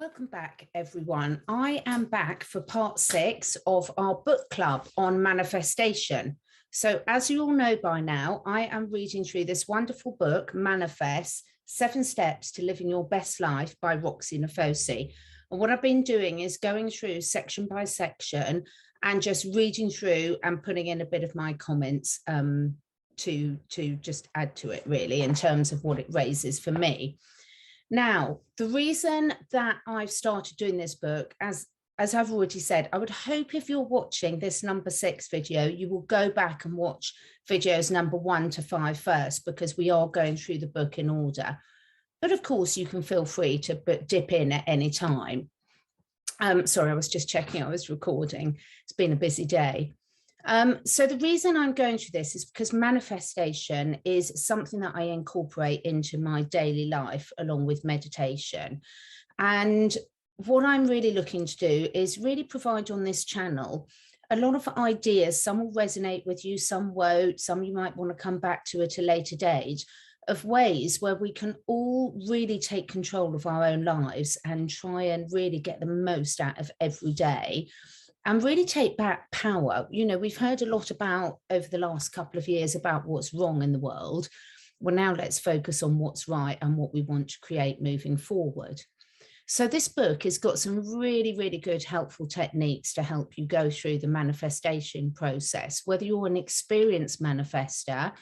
Welcome back, everyone. I am back for part 6 of our book club on manifestation. So as you all know by now, I am reading through this wonderful book, Manifest, 7 Steps to Living Your Best Life by Roxie Nafousi. And what I've been doing is going through section by section and just reading through and putting in a bit of my comments to just add to it, really, in terms of what it raises for me. Now, the reason that I've started doing this book, as I've already said, I would hope if you're watching this number 6 video, you will go back and watch videos number 1 to 5 first, because we are going through the book in order. But of course, you can feel free to dip in at any time. Sorry, I was just checking I was recording. It's been a busy day. So the reason I'm going through this is because manifestation is something that I incorporate into my daily life along with meditation. And what I'm really looking to do is really provide on this channel a lot of ideas. Some will resonate with you, some won't, some you might want to come back to at a later date, of ways where we can all really take control of our own lives and try and really get the most out of every day. And really take back power. You know, we've heard a lot about over the last couple of years about what's wrong in the world. Well, now let's focus on what's right and what we want to create moving forward. So this book has got some really, really good, helpful techniques to help you go through the manifestation process, whether you're an experienced manifester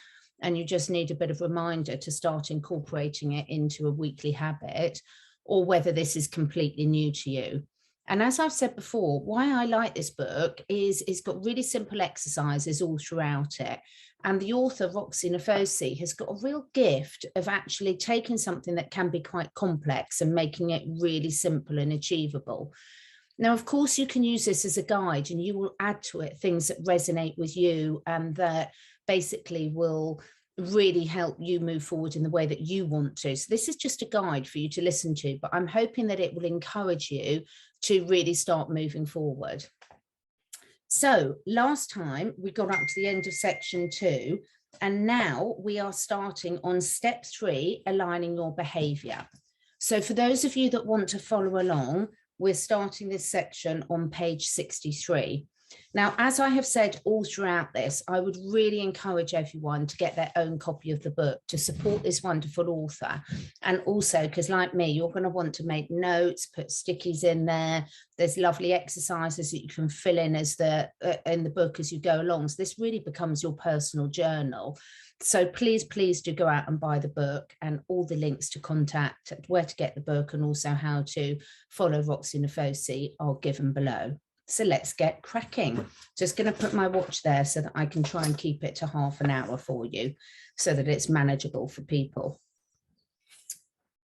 and you just need a bit of reminder to start incorporating it into a weekly habit, or whether this is completely new to you. And as I've said before, why I like this book is it's got really simple exercises all throughout it. And the author, Roxie Nafousi, has got a real gift of actually taking something that can be quite complex and making it really simple and achievable. Now, of course, you can use this as a guide and you will add to it things that resonate with you and that basically will really help you move forward in the way that you want to. So this is just a guide for you to listen to, but I'm hoping that it will encourage you to really start moving forward. So last time we got up to the end of section 2, and now we are starting on step 3, aligning your behavior. So for those of you that want to follow along, we're starting this section on page 63. Now, as I have said all throughout this, I would really encourage everyone to get their own copy of the book to support this wonderful author. And also, because like me, you're going to want to make notes, put stickies in there. There's lovely exercises that you can fill in as in the book as you go along. So this really becomes your personal journal. So please do go out and buy the book, and all the links to contact, where to get the book, and also how to follow Roxie Nafousi are given below. So let's get cracking. Just going to put my watch there so that I can try and keep it to half an hour for you so that it's manageable for people.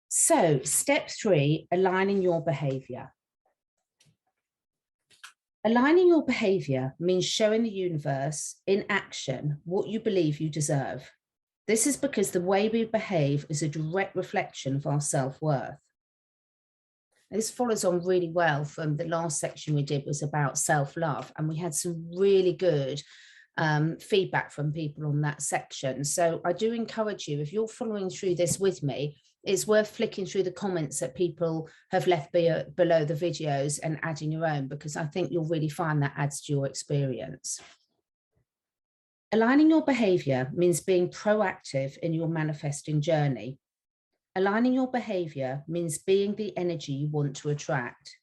So step 3, aligning your behavior. Aligning your behavior means showing the universe in action what you believe you deserve. This is because the way we behave is a direct reflection of our self-worth. This follows on really well from the last section we did was about self-love, and we had some really good feedback from people on that section. So I do encourage you, if you're following through this with me, it's worth flicking through the comments that people have left below the videos and adding your own, because I think you'll really find that adds to your experience. Aligning your behavior means being proactive in your manifesting journey. Aligning your behavior means being the energy you want to attract.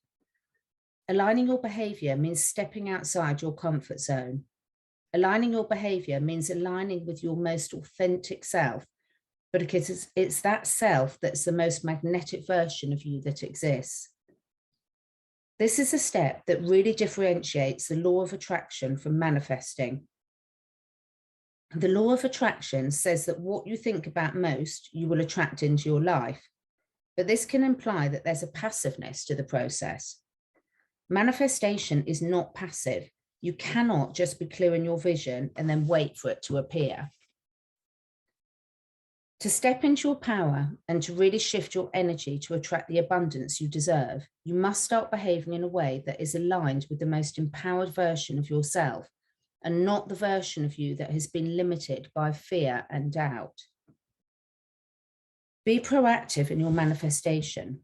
Aligning your behavior means stepping outside your comfort zone. Aligning your behavior means aligning with your most authentic self, but because it's that self that's the most magnetic version of you that exists. This is a step that really differentiates the law of attraction from manifesting. The law of attraction says that what you think about most, you will attract into your life. But this can imply that there's a passiveness to the process. Manifestation is not passive. You cannot just be clear in your vision and then wait for it to appear. To step into your power and to really shift your energy to attract the abundance you deserve, you must start behaving in a way that is aligned with the most empowered version of yourself, and not the version of you that has been limited by fear and doubt. Be proactive in your manifestation.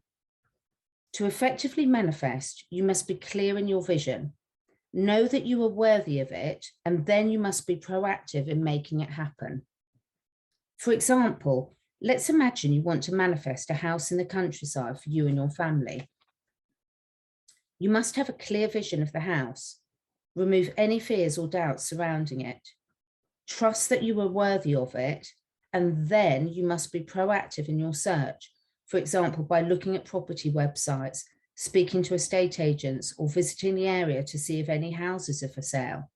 To effectively manifest, you must be clear in your vision. Know that you are worthy of it, and then you must be proactive in making it happen. For example, let's imagine you want to manifest a house in the countryside for you and your family. You must have a clear vision of the house. Remove any fears or doubts surrounding it. Trust that you are worthy of it, and then you must be proactive in your search. For example, by looking at property websites, speaking to estate agents, or visiting the area to see if any houses are for sale.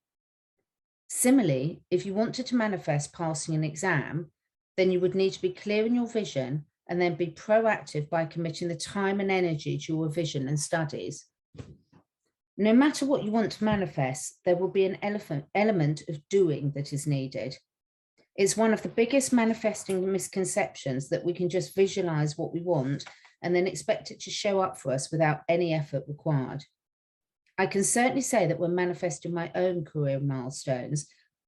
Similarly, if you wanted to manifest passing an exam, then you would need to be clear in your vision and then be proactive by committing the time and energy to your vision and studies. No matter what you want to manifest, there will be an element of doing that is needed. It's one of the biggest manifesting misconceptions that we can just visualize what we want and then expect it to show up for us without any effort required. I can certainly say that when manifesting my own career milestones,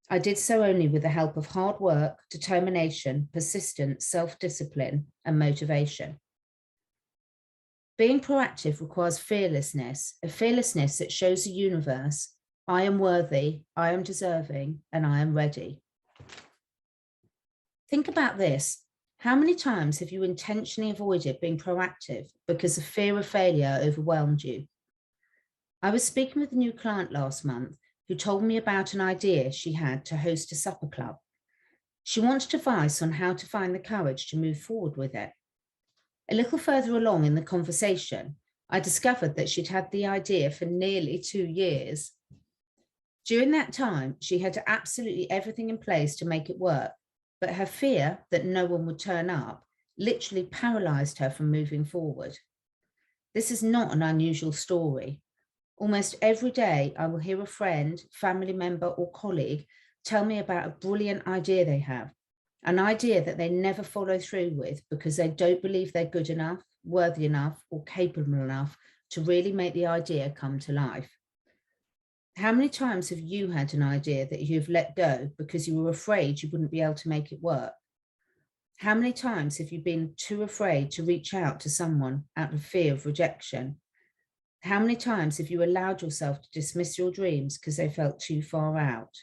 I did so only with the help of hard work, determination, persistence, self-discipline, and motivation. Being proactive requires fearlessness, a fearlessness that shows the universe, I am worthy, I am deserving, and I am ready. Think about this. How many times have you intentionally avoided being proactive because the fear of failure overwhelmed you? I was speaking with a new client last month who told me about an idea she had to host a supper club. She wanted advice on how to find the courage to move forward with it. A little further along in the conversation, I discovered that she'd had the idea for nearly 2 years. During that time, she had absolutely everything in place to make it work, but her fear that no one would turn up literally paralyzed her from moving forward. This is not an unusual story. Almost every day, I will hear a friend, family member, or colleague tell me about a brilliant idea they have, an idea that they never follow through with because they don't believe they're good enough, worthy enough, or capable enough to really make the idea come to life. How many times have you had an idea that you've let go because you were afraid you wouldn't be able to make it work? How many times have you been too afraid to reach out to someone out of fear of rejection? How many times have you allowed yourself to dismiss your dreams because they felt too far out?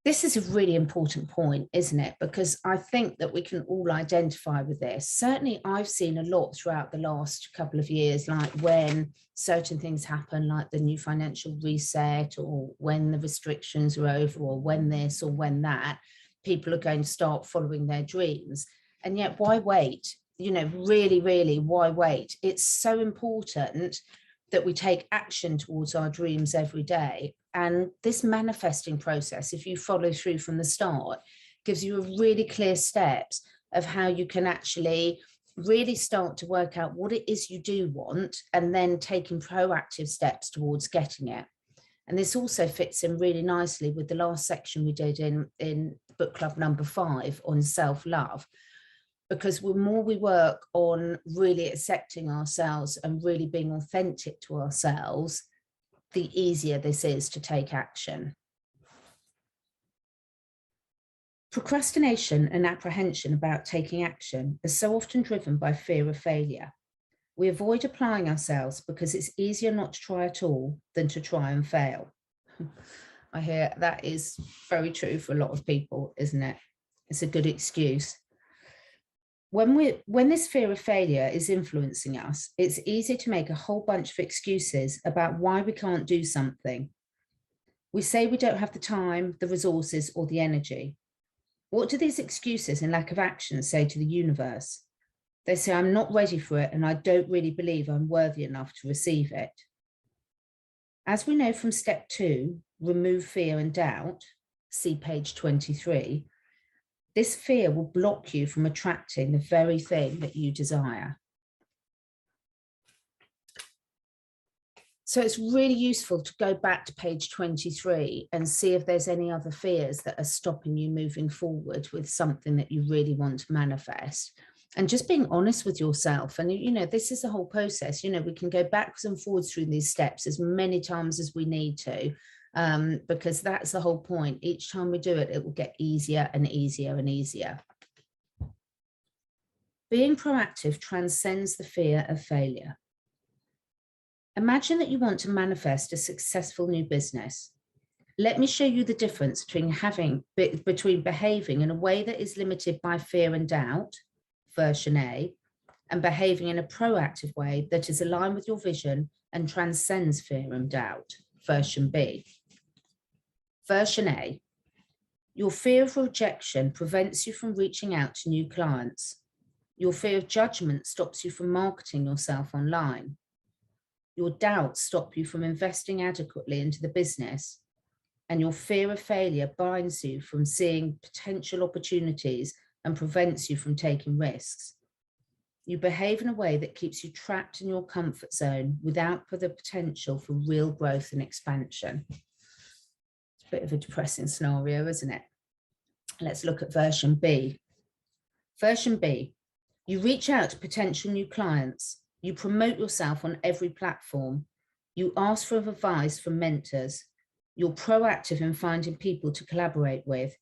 This is a really important point, isn't it? Because I think that we can all identify with this. Certainly, I've seen a lot throughout the last couple of years, like when certain things happen, like the new financial reset, or when the restrictions are over, or when this or when that, people are going to start following their dreams. And yet, why wait? You know, really, really, why wait? It's so important that we take action towards our dreams every day. And this manifesting process, if you follow through from the start, gives you a really clear steps of how you can actually really start to work out what it is you do want, and then taking proactive steps towards getting it. And this also fits in really nicely with the last section we did in book club number 5 on self-love. Because the more we work on really accepting ourselves and really being authentic to ourselves, the easier this is to take action. Procrastination and apprehension about taking action is so often driven by fear of failure. We avoid applying ourselves because it's easier not to try at all than to try and fail. I hear that is very true for a lot of people, isn't it? It's a good excuse. When this fear of failure is influencing us, it's easy to make a whole bunch of excuses about why we can't do something. We say we don't have the time, the resources, or the energy. What do these excuses and lack of action say to the universe? They say, I'm not ready for it, and I don't really believe I'm worthy enough to receive it. As we know from step 2, remove fear and doubt, see page 23, this fear will block you from attracting the very thing that you desire. So it's really useful to go back to page 23 and see if there's any other fears that are stopping you moving forward with something that you really want to manifest. And just being honest with yourself. And, you know, this is the whole process. You know, we can go backwards and forwards through these steps as many times as we need to. Because that's the whole point. Each time we do it, it will get easier and easier and easier. Being proactive transcends the fear of failure. Imagine that you want to manifest a successful new business. Let me show you the difference between behaving in a way that is limited by fear and doubt, version A, and behaving in a proactive way that is aligned with your vision and transcends fear and doubt, version B. Version A, your fear of rejection prevents you from reaching out to new clients. Your fear of judgment stops you from marketing yourself online. Your doubts stop you from investing adequately into the business. And your fear of failure binds you from seeing potential opportunities and prevents you from taking risks. You behave in a way that keeps you trapped in your comfort zone without the potential for real growth and expansion. It's a bit of a depressing scenario, isn't it? Let's look at version B. Version B, you reach out to potential new clients. You promote yourself on every platform. You ask for advice from mentors. You're proactive in finding people to collaborate with.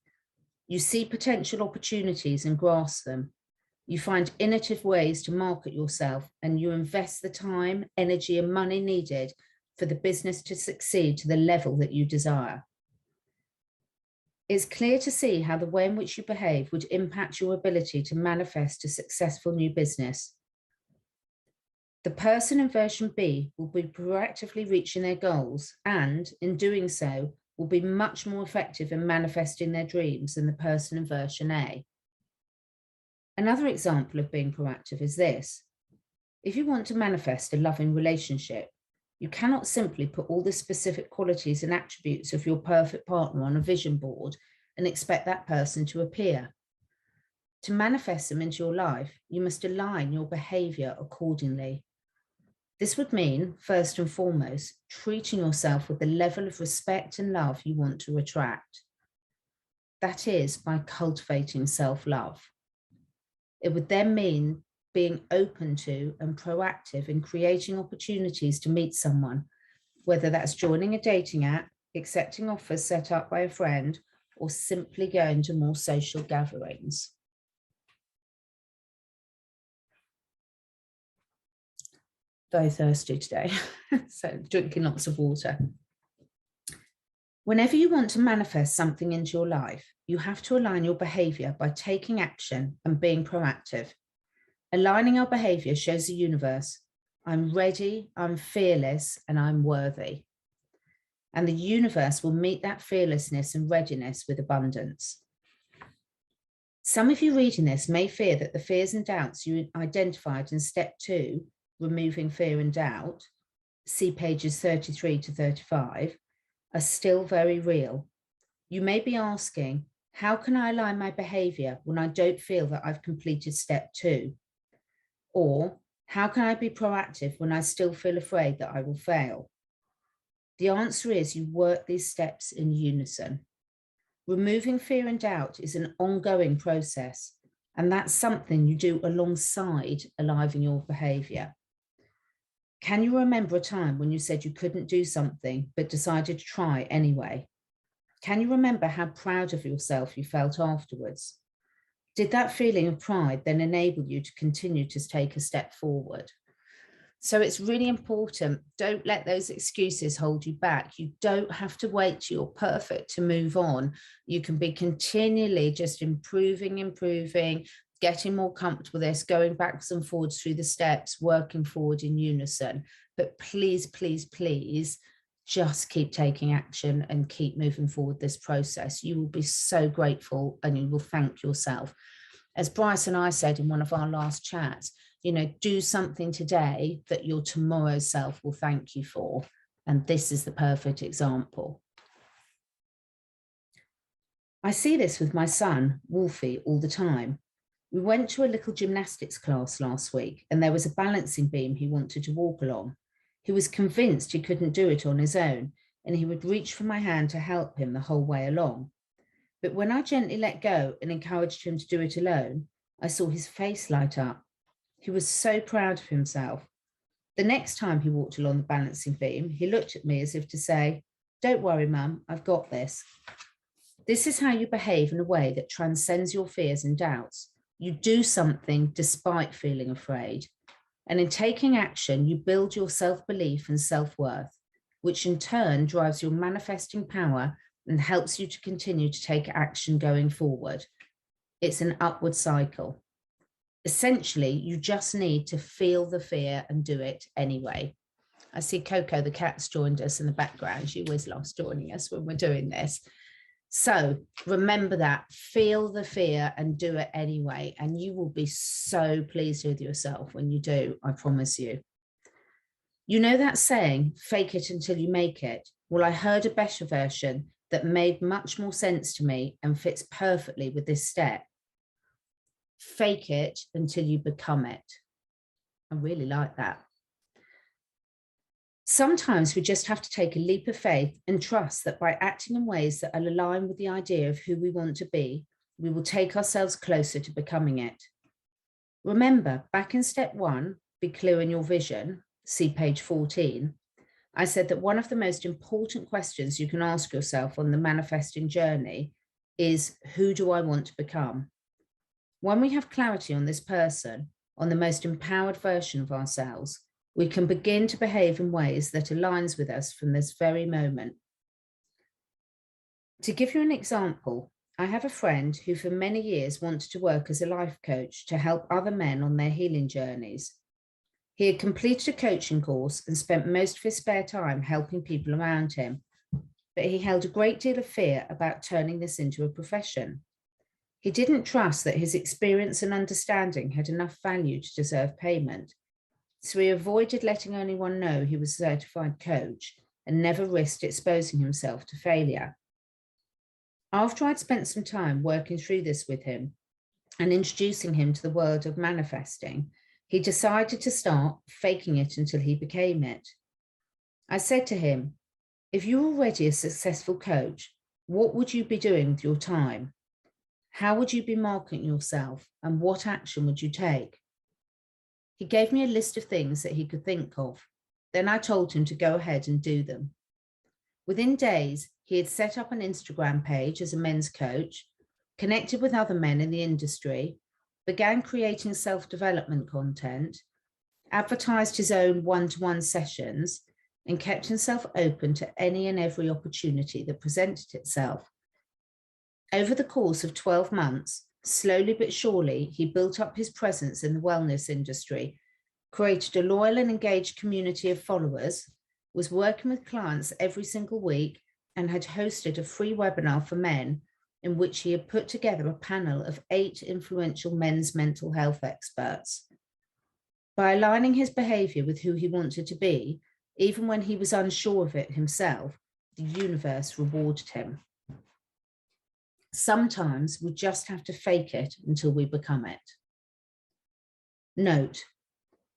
You see potential opportunities and grasp them. You find innovative ways to market yourself, and you invest the time, energy, and money needed for the business to succeed to the level that you desire. It's clear to see how the way in which you behave would impact your ability to manifest a successful new business. The person in version B will be proactively reaching their goals and, in doing so, will be much more effective in manifesting their dreams than the person in version A. Another example of being proactive is this. If you want to manifest a loving relationship, you cannot simply put all the specific qualities and attributes of your perfect partner on a vision board and expect that person to appear. To manifest them into your life, you must align your behavior accordingly. This would mean, first and foremost, treating yourself with the level of respect and love you want to attract. That is by cultivating self-love. It would then mean being open to and proactive in creating opportunities to meet someone, whether that's joining a dating app, accepting offers set up by a friend, or simply going to more social gatherings. Very thirsty today, so drinking lots of water. Whenever you want to manifest something into your life, you have to align your behavior by taking action and being proactive. Aligning our behavior shows the universe, I'm ready, I'm fearless, and I'm worthy. And the universe will meet that fearlessness and readiness with abundance. Some of you reading this may fear that the fears and doubts you identified in step 2, removing fear and doubt, see pages 33 to 35, are still very real. You may be asking, how can I align my behavior when I don't feel that I've completed step 2? Or how can I be proactive when I still feel afraid that I will fail? The answer is you work these steps in unison. Removing fear and doubt is an ongoing process, and that's something you do alongside aligning your behavior. Can you remember a time when you said you couldn't do something but decided to try anyway? Can you remember how proud of yourself you felt afterwards? Did that feeling of pride then enable you to continue to take a step forward? So it's really important. Don't let those excuses hold you back. You don't have to wait till you're perfect to move on. You can be continually just improving, getting more comfortable with this, going backwards and forwards through the steps, working forward in unison. But please, please, please, just keep taking action and keep moving forward this process. You will be so grateful and you will thank yourself. As Bryce and I said in one of our last chats, do something today that your tomorrow self will thank you for. And this is the perfect example. I see this with my son, Wolfie, all the time. We went to a little gymnastics class last week and there was a balancing beam he wanted to walk along. He was convinced he couldn't do it on his own and he would reach for my hand to help him the whole way along. But when I gently let go and encouraged him to do it alone, I saw his face light up. He was so proud of himself. The next time he walked along the balancing beam, he looked at me as if to say, "Don't worry, Mum, I've got this." This is how you behave in a way that transcends your fears and doubts. You do something despite feeling afraid. And in taking action, you build your self-belief and self-worth, which in turn drives your manifesting power and helps you to continue to take action going forward. It's an upward cycle. Essentially, you just need to feel the fear and do it anyway. I see Coco, the cat's joined us in the background. She always loves joining us when we're doing this. So remember that, feel the fear and do it anyway. And you will be so pleased with yourself when you do, I promise you. You know that saying, fake it until you make it? Well, I heard a better version that made much more sense to me and fits perfectly with this step. Fake it until you become it. I really like that. Sometimes we just have to take a leap of faith and trust that by acting in ways that are aligned with the idea of who we want to be, we will take ourselves closer to becoming it. Remember, back in step 1, be clear in your vision, see page 14, I said that one of the most important questions you can ask yourself on the manifesting journey is, who do I want to become? When we have clarity on this person, on the most empowered version of ourselves, we can begin to behave in ways that aligns with us from this very moment. To give you an example, I have a friend who for many years wanted to work as a life coach to help other men on their healing journeys. He had completed a coaching course and spent most of his spare time helping people around him, but he held a great deal of fear about turning this into a profession. He didn't trust that his experience and understanding had enough value to deserve payment, so he avoided letting anyone know he was a certified coach and never risked exposing himself to failure. After I'd spent some time working through this with him and introducing him to the world of manifesting, he decided to start faking it until he became it. I said to him, if you're already a successful coach, what would you be doing with your time? How would you be marketing yourself and what action would you take? He gave me a list of things that he could think of. Then I told him to go ahead and do them. Within days, he had set up an Instagram page as a men's coach, connected with other men in the industry, began creating self-development content, advertised his own one-to-one sessions, and kept himself open to any and every opportunity that presented itself. Over the course of 12 months, slowly but surely, he built up his presence in the wellness industry, created a loyal and engaged community of followers, was working with clients every single week, and had hosted a free webinar for men in which he had put together a panel of 8 influential men's mental health experts. By aligning his behavior with who he wanted to be, even when he was unsure of it himself, the universe rewarded him. Sometimes we just have to fake it until we become it. Note,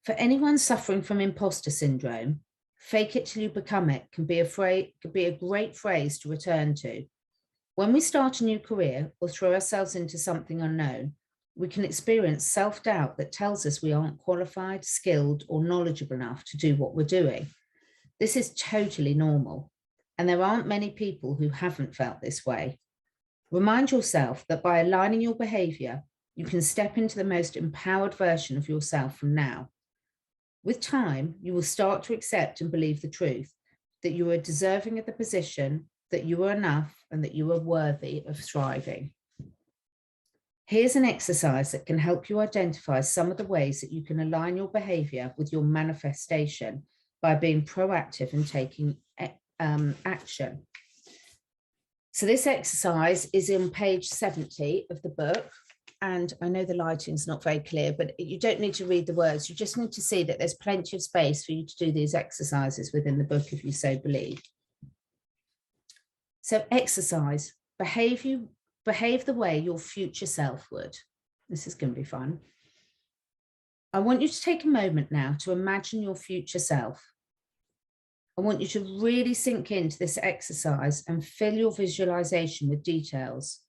for anyone suffering from imposter syndrome, fake it till you become it can be a great phrase to return to. When we start a new career or throw ourselves into something unknown, we can experience self-doubt that tells us we aren't qualified, skilled, or knowledgeable enough to do what we're doing. This is totally normal, and there aren't many people who haven't felt this way. Remind yourself that by aligning your behavior, you can step into the most empowered version of yourself from now. With time, you will start to accept and believe the truth that you are deserving of the position, that you are enough, and that you are worthy of thriving. Here's an exercise that can help you identify some of the ways that you can align your behavior with your manifestation by being proactive and taking action. So this exercise is on page 70 of the book. And I know the lighting's not very clear, but you don't need to read the words. You just need to see that there's plenty of space for you to do these exercises within the book if you so believe. So exercise, behave the way your future self would. This is going to be fun. I want you to take a moment now to imagine your future self. I want you to really sink into this exercise and fill your visualization with details.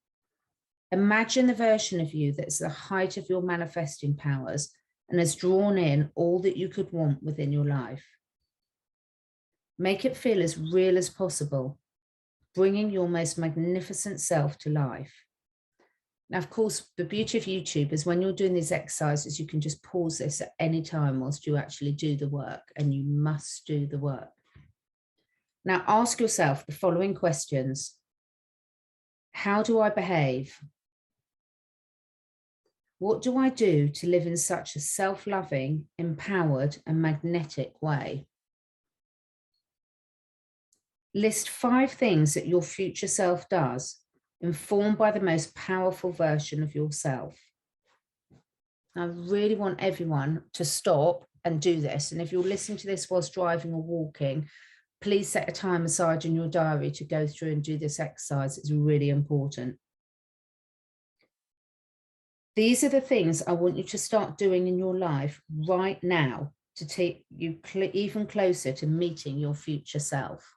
Imagine the version of you that's the height of your manifesting powers and has drawn in all that you could want within your life. Make it feel as real as possible, bringing your most magnificent self to life. Now, of course, the beauty of YouTube is when you're doing these exercises, you can just pause this at any time whilst you actually do the work, and you must do the work. Now, ask yourself the following questions. How do I behave? What do I do to live in such a self-loving, empowered, and magnetic way? List 5 things that your future self does, informed by the most powerful version of yourself. I really want everyone to stop and do this. And if you're listening to this whilst driving or walking, please set a time aside in your diary to go through and do this exercise. It's really important. These are the things I want you to start doing in your life right now to take you even closer to meeting your future self.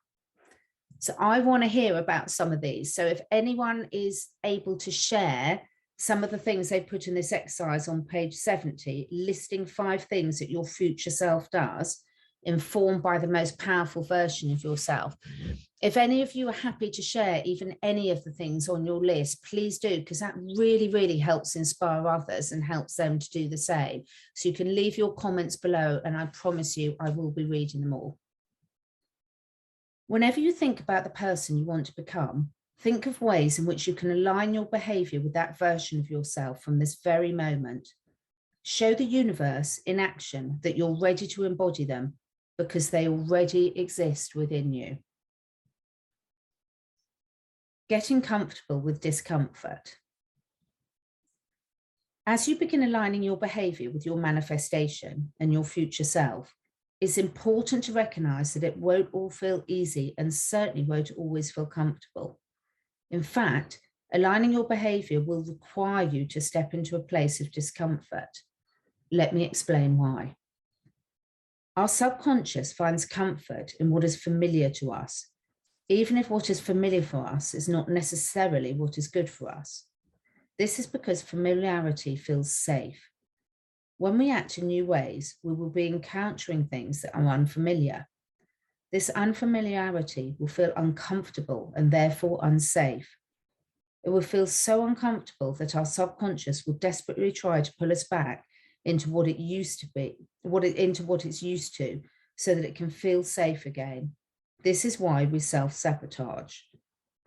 So I want to hear about some of these. So if anyone is able to share some of the things they put in this exercise on page 70, listing 5 things that your future self does, informed by the most powerful version of yourself. If any of you are happy to share even any of the things on your list, please do, because that really, really helps inspire others and helps them to do the same. So you can leave your comments below, and I promise you, I will be reading them all. Whenever you think about the person you want to become, think of ways in which you can align your behavior with that version of yourself from this very moment. Show the universe in action that you're ready to embody them, because they already exist within you. Getting comfortable with discomfort. As you begin aligning your behavior with your manifestation and your future self, it's important to recognize that it won't all feel easy and certainly won't always feel comfortable. In fact, aligning your behavior will require you to step into a place of discomfort. Let me explain why. Our subconscious finds comfort in what is familiar to us, even if what is familiar for us is not necessarily what is good for us. This is because familiarity feels safe. When we act in new ways, we will be encountering things that are unfamiliar. This unfamiliarity will feel uncomfortable and therefore unsafe. It will feel so uncomfortable that our subconscious will desperately try to pull us back into what it used to be, into what it's used to, so that it can feel safe again. This is why we self-sabotage.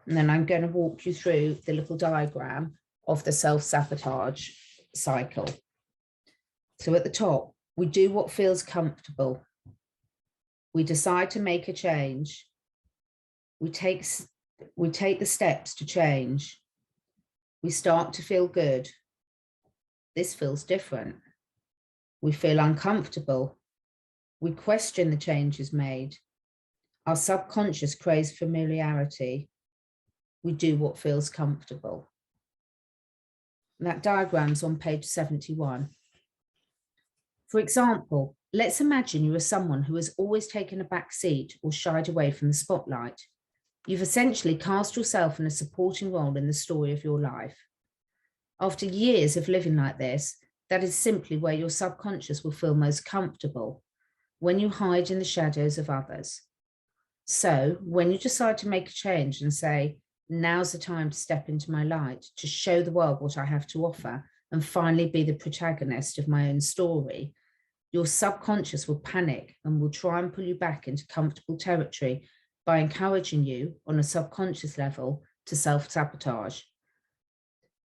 And then I'm going to walk you through the little diagram of the self-sabotage cycle. So at the top, we do what feels comfortable. We decide to make a change. We take the steps to change. We start to feel good. This feels different. We feel uncomfortable. We question the changes made. Our subconscious craves familiarity. We do what feels comfortable. And that diagram's on page 71. For example, let's imagine you are someone who has always taken a back seat or shied away from the spotlight. You've essentially cast yourself in a supporting role in the story of your life. After years of living like this, that is simply where your subconscious will feel most comfortable, when you hide in the shadows of others. So when you decide to make a change and say, now's the time to step into my light, to show the world what I have to offer, and finally be the protagonist of my own story, your subconscious will panic and will try and pull you back into comfortable territory by encouraging you on a subconscious level to self-sabotage.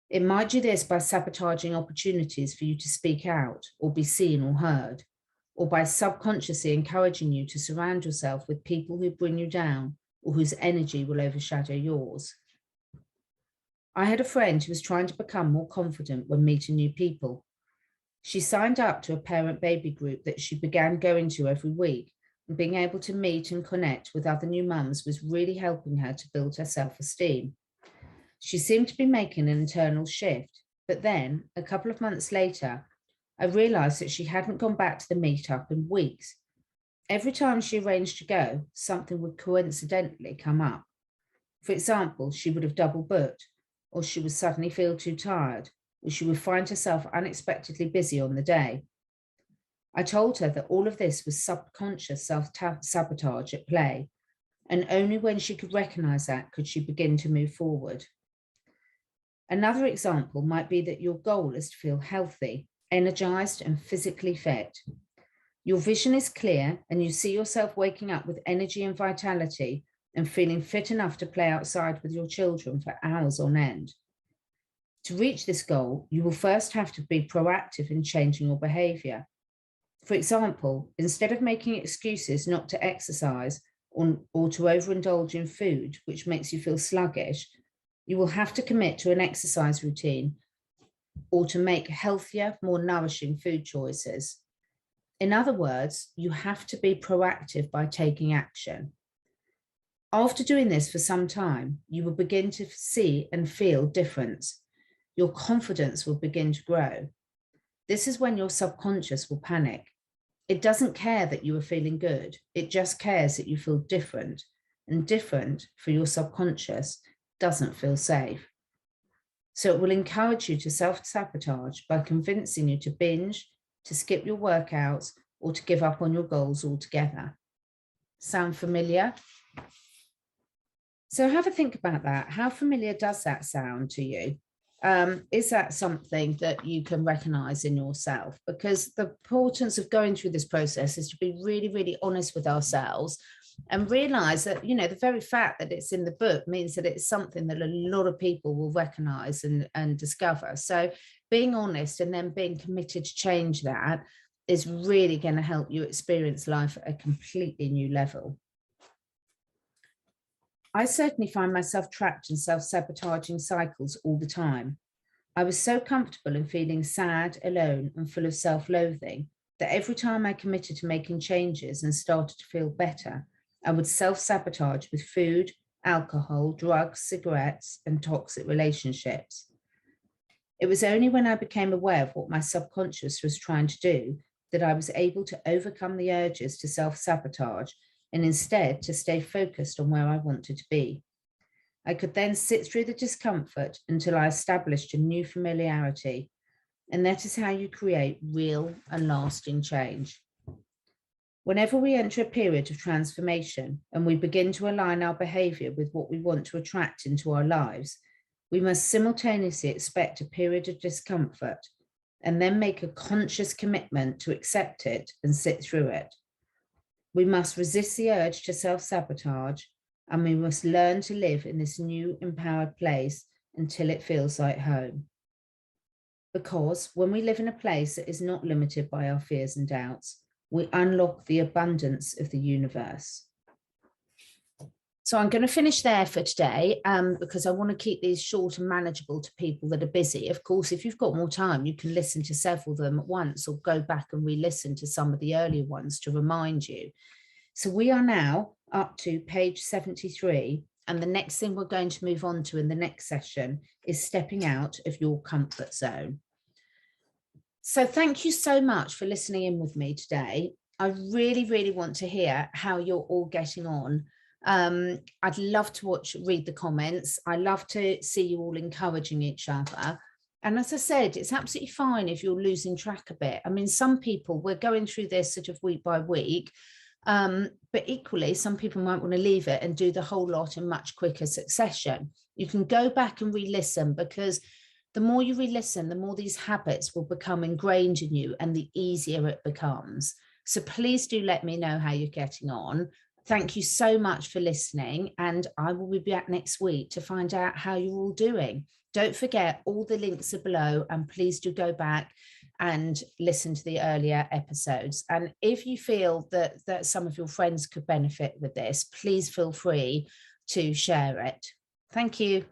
It might do this by sabotaging opportunities for you to speak out or be seen or heard, or by subconsciously encouraging you to surround yourself with people who bring you down or whose energy will overshadow yours. I had a friend who was trying to become more confident when meeting new people. She signed up to a parent-baby group that she began going to every week, and being able to meet and connect with other new mums was really helping her to build her self-esteem. She seemed to be making an internal shift, but then, a couple of months later, I realised that she hadn't gone back to the meetup in weeks. Every time she arranged to go, something would coincidentally come up. For example, she would have double booked, or she would suddenly feel too tired, or she would find herself unexpectedly busy on the day. I told her that all of this was subconscious self-sabotage at play, and only when she could recognise that could she begin to move forward. Another example might be that your goal is to feel healthy, energized, and physically fit. Your vision is clear and you see yourself waking up with energy and vitality and feeling fit enough to play outside with your children for hours on end. To reach this goal, you will first have to be proactive in changing your behavior. For example, instead of making excuses not to exercise or to overindulge in food, which makes you feel sluggish, you will have to commit to an exercise routine or to make healthier, more nourishing food choices. In other words, you have to be proactive by taking action. After doing this for some time, you will begin to see and feel difference. Your confidence will begin to grow. This is when your subconscious will panic. It doesn't care that you are feeling good. It just cares that you feel different, and different for your subconscious doesn't feel safe. So it will encourage you to self-sabotage by convincing you to binge, to skip your workouts, or to give up on your goals altogether. Sound familiar? So have a think about that. How familiar does that sound to you? Is that something that you can recognize in yourself? Because the importance of going through this process is to be really, really honest with ourselves and realize that, you know, the very fact that it's in the book means that it's something that a lot of people will recognize and discover. So being honest and then being committed to change that is really going to help you experience life at a completely new level. I certainly find myself trapped in self-sabotaging cycles all the time. I was so comfortable in feeling sad, alone, and full of self-loathing that every time I committed to making changes and started to feel better, I would self-sabotage with food, alcohol, drugs, cigarettes, and toxic relationships. It was only when I became aware of what my subconscious was trying to do that I was able to overcome the urges to self-sabotage and instead to stay focused on where I wanted to be. I could then sit through the discomfort until I established a new familiarity, and that is how you create real and lasting change. Whenever we enter a period of transformation and we begin to align our behavior with what we want to attract into our lives, we must simultaneously expect a period of discomfort and then make a conscious commitment to accept it and sit through it. We must resist the urge to self-sabotage, and we must learn to live in this new empowered place until it feels like home. Because when we live in a place that is not limited by our fears and doubts, we unlock the abundance of the universe. So I'm going to finish there for today because I want to keep these short and manageable to people that are busy. Of course, if you've got more time, you can listen to several of them at once or go back and re-listen to some of the earlier ones to remind you. So we are now up to page 73. And the next thing we're going to move on to in the next session is stepping out of your comfort zone. So thank you so much for listening in with me today. I really, really want to hear how you're all getting on. I'd love to read the comments. I love to see you all encouraging each other. And as I said, it's absolutely fine if you're losing track a bit. I mean, some people, we're going through this sort of week by week, but equally, some people might want to leave it and do the whole lot in much quicker succession. You can go back and re-listen, because the more you re-listen, the more these habits will become ingrained in you and the easier it becomes. So please do let me know how you're getting on. Thank you so much for listening, and I will be back next week to find out how you're all doing. Don't forget, all the links are below, and please do go back and listen to the earlier episodes. And if you feel that some of your friends could benefit with this, please feel free to share it. Thank you.